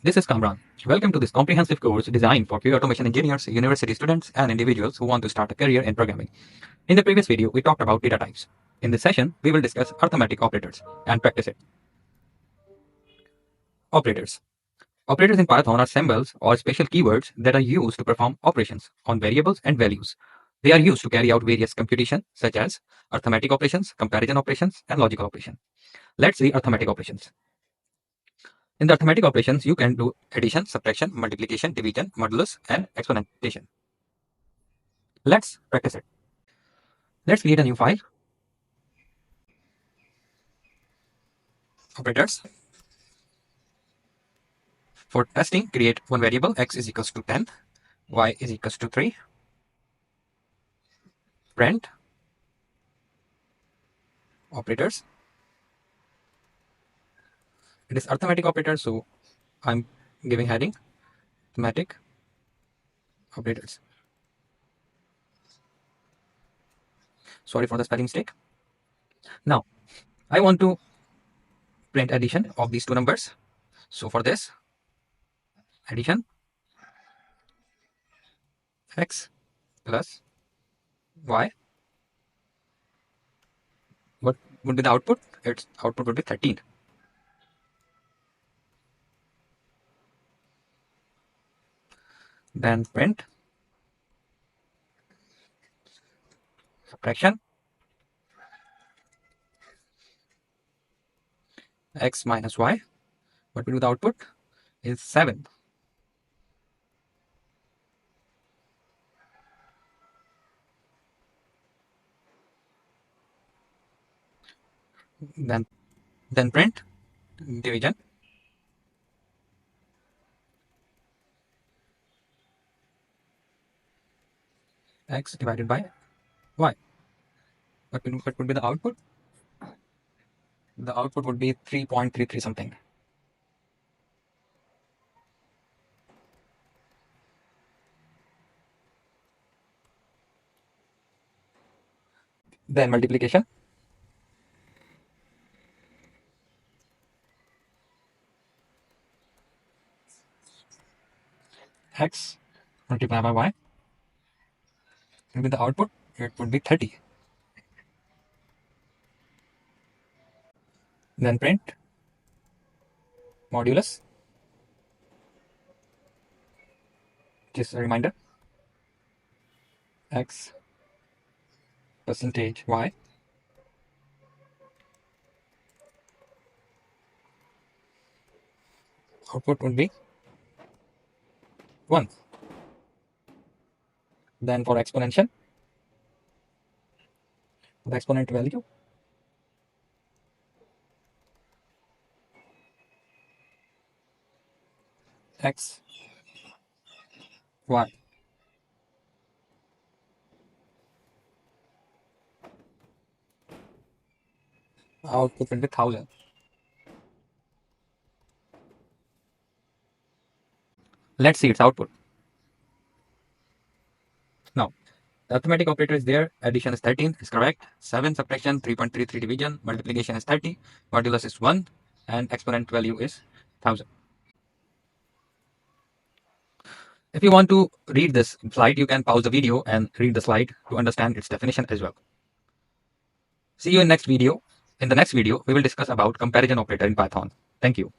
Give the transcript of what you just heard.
This is Kamran. Welcome to this comprehensive course designed for pure automation engineers, university students, and individuals who want to start a career in programming. In the previous video, we talked about data types. In this session, we will discuss arithmetic operators and practice it. Operators. Operators in Python are symbols or special keywords that are used to perform operations on variables and values. They are used to carry out various computations such as arithmetic operations, comparison operations, and logical operations. Let's see arithmetic operations. In the arithmetic operations, you can do addition, subtraction, multiplication, division, modulus, and exponentation. Let's practice it. Let's create a new file. Operators. For testing, create one variable, x is equals to 10, y is equals to 3. Print. Operators. It is arithmetic operator, so I'm giving heading arithmetic operators. Sorry for the spelling mistake. Now, I want to print addition of these two numbers. So for this, addition x plus y. What would be the output? Its output would be 13. Then print subtraction x minus y. What will be the output? Is 7. Then print division x divided by y. What would be the output? The output would be 3.33 something. Then multiplication x multiplied by y. And with the output, it would be 30. Then print modulus, just a reminder, x percentage y. Output would be 1. Then for exponential, the exponent value x y. Output will be 1000. Let's see its output. Now, the arithmetic operator is there. Addition is 13, is correct. 7 subtraction, 3.33 division, multiplication is 30, modulus is 1, and exponent value is 1000. If you want to read this slide, you can pause the video and read the slide to understand its definition as well. See you in next video. In the next video, we will discuss about comparison operator in Python. Thank you.